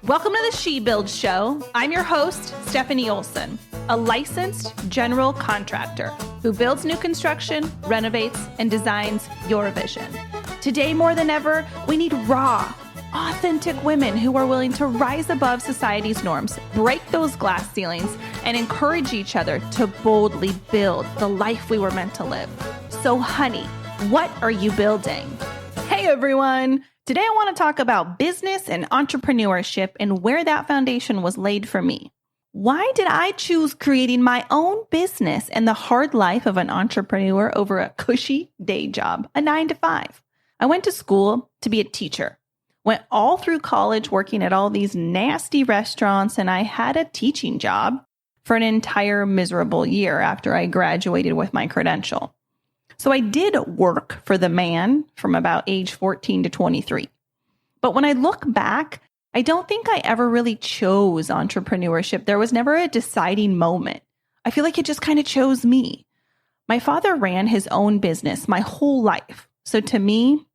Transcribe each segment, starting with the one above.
Welcome to the She Build Show. I'm your host, Stefanie Olson, a licensed general contractor who builds new construction, renovates, and designs your vision. Today, more than ever, we need raw, authentic women who are willing to rise above society's norms, break those glass ceilings, and encourage each other to boldly build the life we were meant to live. So, honey, what are you building? Hey, everyone. Today, I want to talk about business and entrepreneurship and where that foundation was laid for me. Why did I choose creating my own business and the hard life of an entrepreneur over a cushy day job, a 9-to-5? I went to school to be a teacher, went all through college working at all these nasty restaurants, and I had a teaching job for an entire miserable year after I graduated with my credential. So I did work for the man from about age 14 to 23. But when I look back, I don't think I ever really chose entrepreneurship. There was never a deciding moment. I feel like it just kind of chose me. My father ran his own business my whole life. So to me,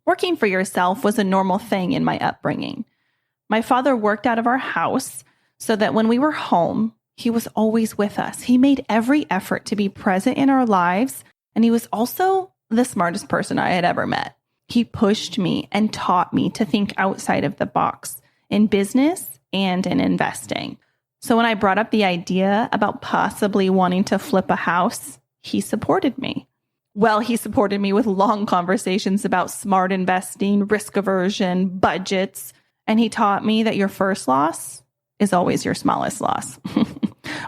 working for yourself was a normal thing in my upbringing. My father worked out of our house so that when we were home, he was always with us. He made every effort to be present in our lives. And he was also the smartest person I had ever met. He pushed me and taught me to think outside of the box in business and in investing. So when I brought up the idea about possibly wanting to flip a house, he supported me. Well, he supported me with long conversations about smart investing, risk aversion, budgets, and he taught me that your first loss is always your smallest loss.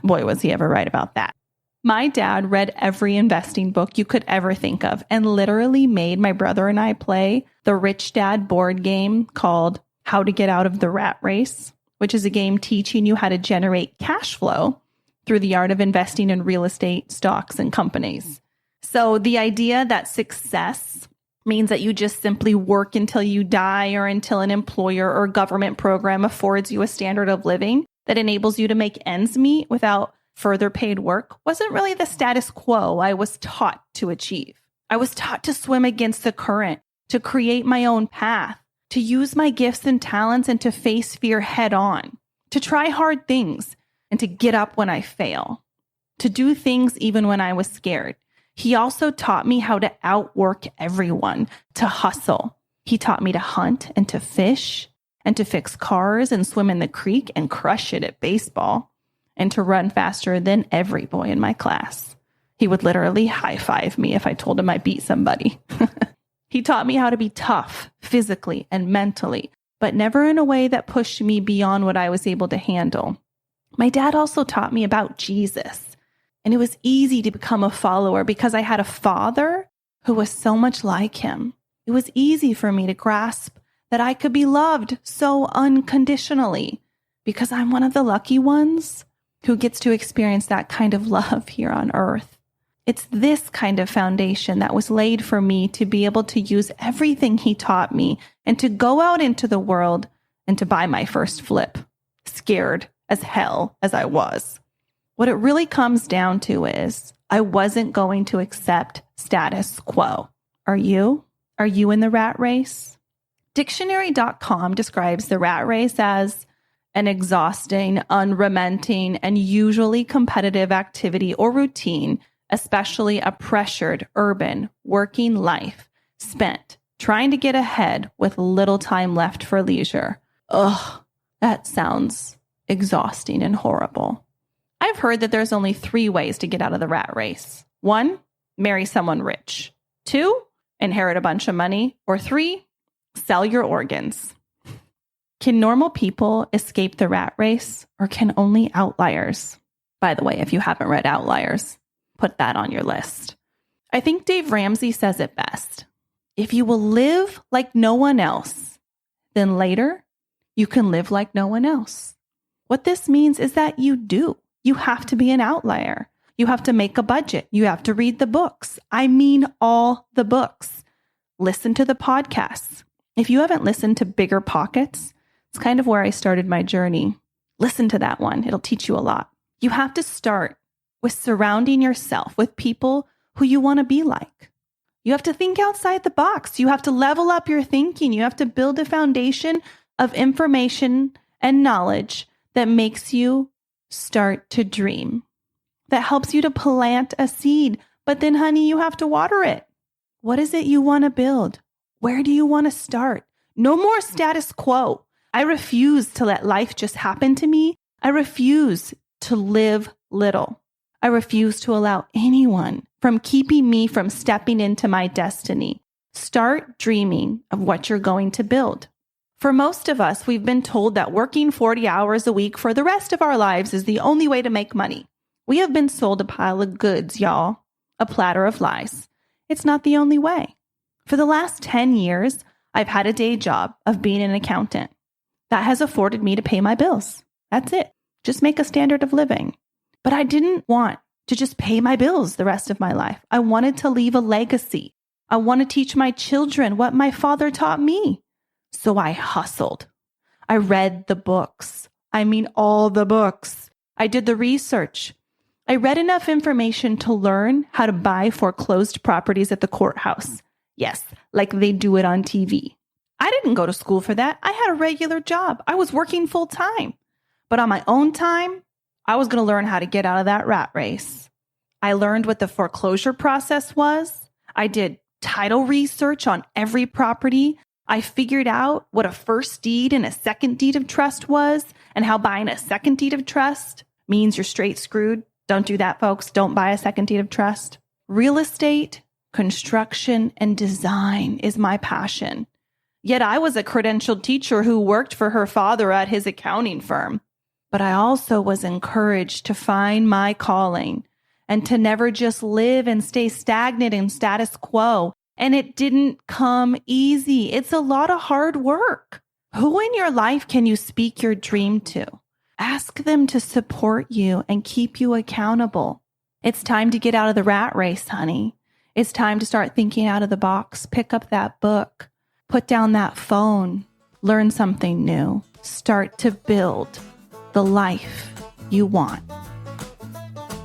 Boy, was he ever right about that. My dad read every investing book you could ever think of and literally made my brother and I play the Rich Dad board game called How to Get Out of the Rat Race, which is a game teaching you how to generate cash flow through the art of investing in real estate, stocks, and companies. So the idea that success means that you just simply work until you die or until an employer or government program affords you a standard of living that enables you to make ends meet without further paid work wasn't really the status quo I was taught to achieve. I was taught to swim against the current, to create my own path, to use my gifts and talents and to face fear head on, to try hard things and to get up when I fail, to do things even when I was scared. He also taught me how to outwork everyone, to hustle. He taught me to hunt and to fish and to fix cars and swim in the creek and crush it at baseball, and to run faster than every boy in my class. He would literally high-five me if I told him I beat somebody. He taught me how to be tough physically and mentally, but never in a way that pushed me beyond what I was able to handle. My dad also taught me about Jesus, and it was easy to become a follower because I had a father who was so much like him. It was easy for me to grasp that I could be loved so unconditionally because I'm one of the lucky ones who gets to experience that kind of love here on earth. It's this kind of foundation that was laid for me to be able to use everything he taught me and to go out into the world and to buy my first flip, scared as hell as I was. What it really comes down to is I wasn't going to accept status quo. Are you? Are you in the rat race? Dictionary.com describes the rat race as an exhausting, unrelenting, and usually competitive activity or routine, especially a pressured, urban, working life spent trying to get ahead with little time left for leisure. Ugh, that sounds exhausting and horrible. I've heard that there's only 3 ways to get out of the rat race. 1, marry someone rich. 2, inherit a bunch of money. Or 3, sell your organs. Can normal people escape the rat race, or can only outliers? By the way, if you haven't read Outliers, put that on your list. I think Dave Ramsey says it best. If you will live like no one else, then later you can live like no one else. What this means is that you have to be an outlier. You have to make a budget. You have to read the books. I mean, all the books. Listen to the podcasts. If you haven't listened to Bigger Pockets, it's kind of where I started my journey. Listen to that one. It'll teach you a lot. You have to start with surrounding yourself with people who you want to be like. You have to think outside the box. You have to level up your thinking. You have to build a foundation of information and knowledge that makes you start to dream, that helps you to plant a seed. But then, honey, you have to water it. What is it you want to build? Where do you want to start? No more status quo. I refuse to let life just happen to me. I refuse to live little. I refuse to allow anyone from keeping me from stepping into my destiny. Start dreaming of what you're going to build. For most of us, we've been told that working 40 hours a week for the rest of our lives is the only way to make money. We have been sold a pile of goods, y'all, a platter of lies. It's not the only way. For the last 10 years, I've had a day job of being an accountant. That has afforded me to pay my bills. That's it. Just make a standard of living. But I didn't want to just pay my bills the rest of my life. I wanted to leave a legacy. I want to teach my children what my father taught me. So I hustled. I read the books. I mean, all the books. I did the research. I read enough information to learn how to buy foreclosed properties at the courthouse. Yes, like they do it on TV. I didn't go to school for that. I had a regular job. I was working full time. But on my own time, I was going to learn how to get out of that rat race. I learned what the foreclosure process was. I did title research on every property. I figured out what a first deed and a second deed of trust was and how buying a second deed of trust means you're straight screwed. Don't do that, folks. Don't buy a second deed of trust. Real estate, construction, and design is my passion. Yet I was a credentialed teacher who worked for her father at his accounting firm. But I also was encouraged to find my calling and to never just live and stay stagnant in status quo. And it didn't come easy. It's a lot of hard work. Who in your life can you speak your dream to? Ask them to support you and keep you accountable. It's time to get out of the rat race, honey. It's time to start thinking out of the box. Pick up that book. Put down that phone. Learn something new. Start to build the life you want.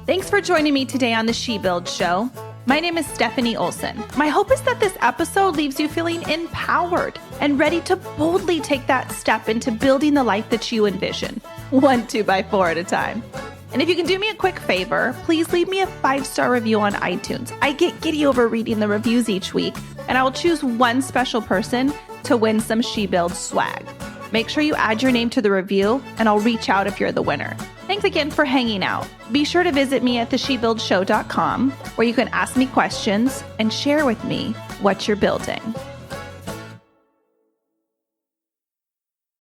Thanks for joining me today on the She Build Show. My name is Stefanie Olson. My hope is that this episode leaves you feeling empowered and ready to boldly take that step into building the life that you envision, 1 2x4 at a time. And if you can do me a quick favor, please leave me a 5-star review on iTunes. I get giddy over reading the reviews each week, and I will choose one special person to win some She Build swag. Make sure you add your name to the review, and I'll reach out if you're the winner. Thanks again for hanging out. Be sure to visit me at theshebuildshow.com, where you can ask me questions and share with me what you're building.